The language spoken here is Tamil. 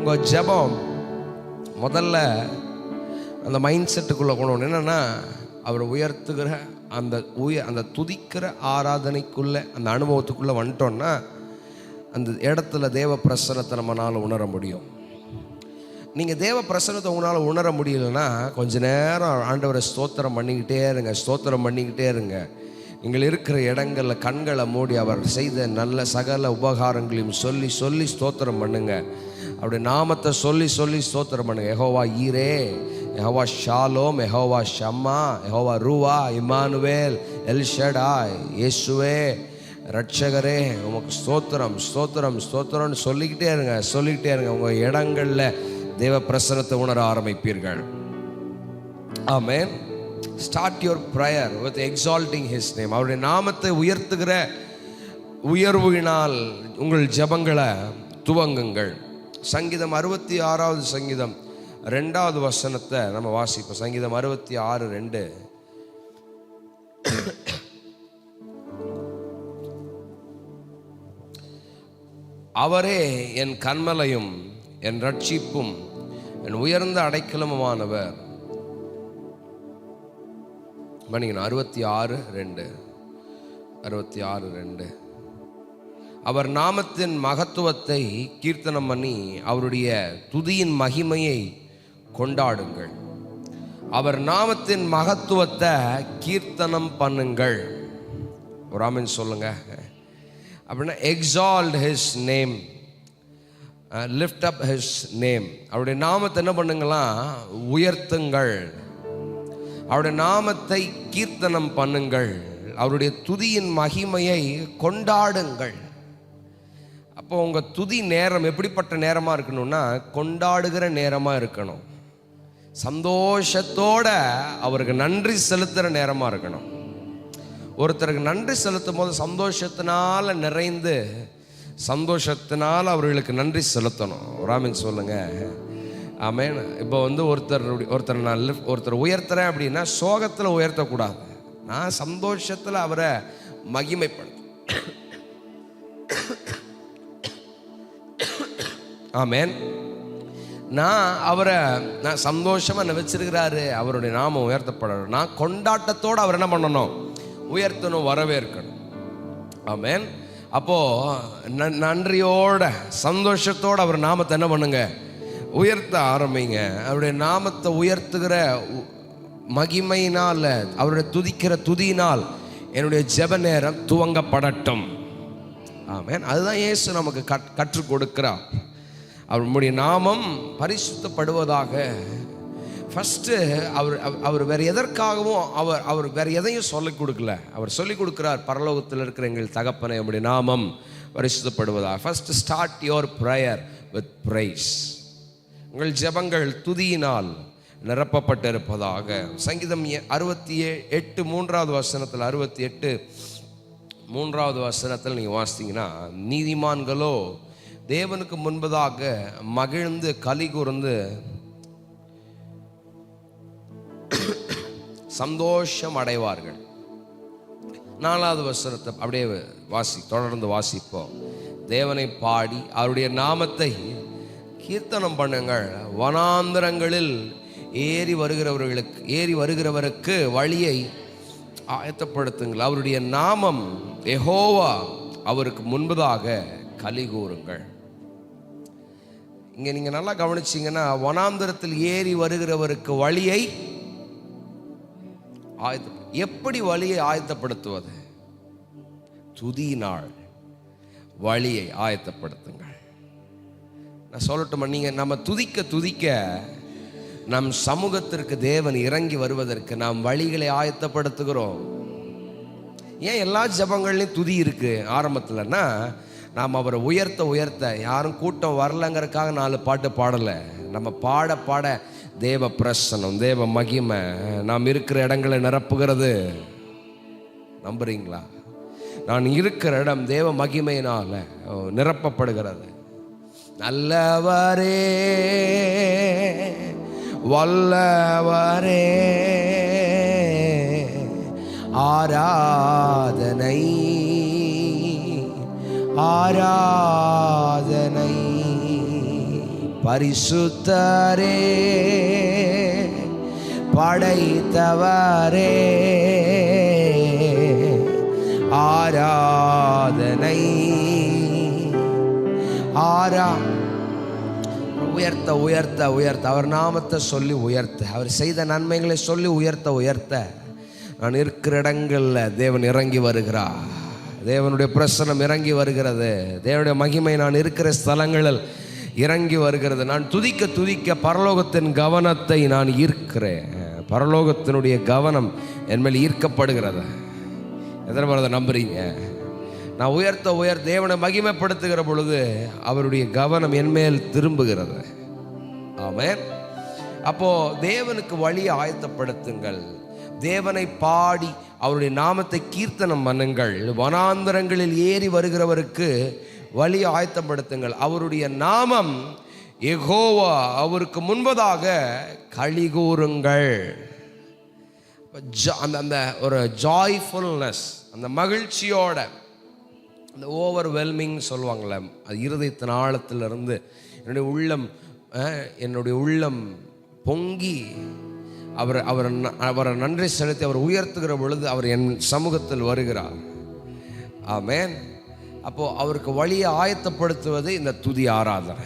உங்கள் ஜெபம் முதல்ல அந்த மைண்ட் செட்டுக்குள்ளே கொண்டு வரணும். என்னென்னா அவரை உயர்த்துகிற அந்த துதிக்கிற ஆராதனைக்குள்ளே அந்த அனுபவத்துக்குள்ளே வந்துட்டோன்னா அந்த இடத்துல தேவ பிரசன்னத்தை நம்மளால் உணர முடியும். நீங்கள் தேவ பிரசன்னத்தை உங்களால் உணர முடியலன்னா கொஞ்ச நேரம் ஆண்டவரை ஸ்தோத்திரம் பண்ணிக்கிட்டே இருங்க. நீங்கள் இருக்கிற இடங்களில் கண்களை மூடி அவர் செய்த நல்ல சகல உபகாரங்களையும் சொல்லி ஸ்தோத்திரம் பண்ணுங்க. அப்படி நாமத்தை சொல்லி ஸ்தோத்திரம் பண்ணுங்க. யெகோவா ஈரே, யெகோவா ஷாலோம், யெகோவா ஷம்மா, யெகோவா ரூவா, இம்மானுவேல், எல் ஷடாய், இயேசுவே ரட்சகரே உமக்கு ஸ்தோத்திரம்னு சொல்லிக்கிட்டே இருங்க. உங்கள் இடங்களில் தேவ பிரசன்னத்தை உணர ஆரம்பிப்பீர்கள். ஆமென். Start your prayer with exalting his name. அவருடைய நாமத்தை உயர்த்துகிற உயர்வினால் உங்கள் ஜெபங்களை துவங்குங்கள். சங்கீதம் 66வது சங்கீதம் 2வது வசனத்தை நம்ம வாசிப்போம். சங்கீதம் 66:2. அவரே என் கன்மலையும் என் ரட்சிப்பும் என் உயர்ந்த அடைக்கலமுமானவர். மன்னிக்கணும், 66:2. அவர் நாமத்தின் மகத்துவத்தை கீர்த்தனம் பண்ணி அவருடைய துதியின் மகிமையை கொண்டாடுங்கள். அவர் நாமத்தின் மகத்துவத்தை கீர்த்தனம் பண்ணுங்கள். ஒரு ஆமென் சொல்லுங்க. அப்படின்னா exalt his name, lift up his name. அவருடைய நாமத்தை என்ன பண்ணுங்களாம்? உயர்த்துங்கள். அவருடைய நாமத்தை கீர்த்தனம் பண்ணுங்கள். அவருடைய துதியின் மகிமையை கொண்டாடுங்கள். அப்போ உங்கள் துதி நேரம் எப்படிப்பட்ட நேரமாக இருக்கணும்னா கொண்டாடுகிற நேரமாக இருக்கணும். சந்தோஷத்தோட அவருக்கு நன்றி செலுத்துகிற நேரமாக இருக்கணும். ஒருத்தருக்கு நன்றி செலுத்தும் போது சந்தோஷத்தினால நிறைந்து சந்தோஷத்தினால் அவர்களுக்கு நன்றி செலுத்தணும். ஆமென் சொல்லுங்க. ஆமென். இப்போ ஒருத்தர் உயர்த்துறேன் அப்படின்னா சோகத்தில் உயர்த்தக்கூடாது. நான் சந்தோஷத்தில் அவரை மகிமைப்படுத்த. ஆமென். நான் சந்தோஷமா என்ன வச்சிருக்கிறாரு, அவருடைய நாமம் உயர்த்தப்படணும். நான் கொண்டாட்டத்தோடு அவர் என்ன பண்ணணும்? உயர்த்தணும், வரவேற்கணும். ஆமென். அப்போ நன்றியோட சந்தோஷத்தோடு அவர் நாமத்தை என்ன பண்ணுங்க? உயர்த்த ஆரம்பிங்க. அவருடைய நாமத்தை உயர்த்துகிற மகிமையினால், அவருடைய துதிக்கிற துதியினால் என்னுடைய ஜெப நேரம் துவங்கப்படட்டும். ஆமென். அதுதான் இயேசு நமக்கு கற்றுக் கொடுக்கிறார். அவருடைய நாமம் பரிசுத்தப்படுவதாக. ஃபஸ்ட்டு அவர் வேறு எதற்காகவும் அவர் வேறு எதையும் சொல்லிக் கொடுக்கல. அவர் சொல்லிக் கொடுக்கிறார், பரலோகத்தில் இருக்கிற எங்கள் தகப்பனை நம்முடைய நாமம் பரிசுத்தப்படுவதாக. First start your prayer with praise. உங்கள் ஜெபங்கள் துதியினால் நிரப்பப்பட்டு இருப்பதாக. சங்கீதம் 68 3வது வசனத்தில் 68 3வது வசனத்தில் நீங்கள் வாசித்தீங்கன்னா, நீதிமான்களோ தேவனுக்கு முன்பதாக மகிழ்ந்து களி கூர்ந்து சந்தோஷம் அடைவார்கள். 4வது வசனத்தை அப்படியே தொடர்ந்து வாசிப்போம். தேவனை பாடி அவருடைய நாமத்தை கீர்த்தனம் பண்ணுங்கள். வனாந்தரங்களில் ஏறி வருகிறவருக்கு வழியை ஆயத்தப்படுத்துங்கள். அவருடைய நாமம் யெகோவா, அவருக்கு முன்பதாக களி கூறுங்கள். இங்கே நீங்கள் நல்லா கவனிச்சிங்கன்னா, வனாந்தரத்தில் ஏறி வருகிறவருக்கு வழியை எப்படி வழியை ஆயத்தப்படுத்துவது? துதியினால் வழியை ஆயத்தப்படுத்துங்கள். நான் சொல்லட்டுமா, நீங்கள் நம்ம துதிக்க நம் சமூகத்திற்கு தேவன் இறங்கி வருவதற்கு நாம் வழிகளை ஆயத்தப்படுத்துகிறோம். ஏன் எல்லா ஜபங்கள்லையும் துதி இருக்கு ஆரம்பத்தில்னா, நாம் அவரை உயர்த்த யாரும் கூட்டம் வரலங்கிறதுக்காக 4 பாட்டு பாடலை. நம்ம பாட தேவ பிரசன்னம், தேவ மகிமை நாம் இருக்கிற இடங்களை நிரப்புகிறது. நம்புறீங்களா? நான் இருக்கிற இடம் தேவ மகிமையினால நிரப்பப்படுகிறது. நல்லவரே, வல்லவரே, ஆராதனை ஆராதனை பரிசுத்தரே படைத்தவரே ஆராதனை உயர்த்த உயர்த்த உயர்த்த அவர் நாமத்தை சொல்லி உயர்த்த, அவர் செய்த நன்மைகளை சொல்லி உயர்த்த உயர்த்த நான் இருக்கிற இடங்களில் தேவன் இறங்கி வருகிறார். தேவனுடைய பிரசன்னம் இறங்கி வருகிறது. தேவனுடைய மகிமை நான் இருக்கிற ஸ்தலங்களில் இறங்கி வருகிறது. நான் துதிக்க துதிக்க பரலோகத்தின் கவனத்தை நான் ஈர்க்கிறேன். பரலோகத்தினுடைய கவனம் என் மேல் ஈர்க்கப்படுகிறது. எத்தனை பேர் அதை நம்புறீங்க? நான் உயர்த்த தேவனை மகிமைப்படுத்துகிற பொழுது அவருடைய கவனம் என் மேல் திரும்புகிறது. ஆமென். அப்போ தேவனுக்கு வழியை ஆயத்தப்படுத்துங்கள். தேவனை பாடி அவருடைய நாமத்தை கீர்த்தனம் பண்ணுங்கள். வனாந்தரங்களில் ஏறி வருகிறவருக்கு வழி ஆயத்தப்படுத்துங்கள். அவருடைய நாமம் யெகோவா, அவருக்கு முன்பதாக களி கூறுங்கள். அந்த ஒரு ஜாய்ஃபுல்னஸ், அந்த மகிழ்ச்சியோட, அந்த ஓவர்வெல்மிங் சொல்லுவாங்களே, அது இருதயத்தின் ஆழத்திலிருந்து என்னுடைய உள்ளம் பொங்கி அவரை நன்றி செலுத்தி அவர் உயர்த்துகிற பொழுது அவர் என் சமூகத்தில் வருகிறார். ஆமென். அப்போ அவருக்கு வழியை ஆயத்தப்படுத்துவது இந்த துதி ஆராதனை.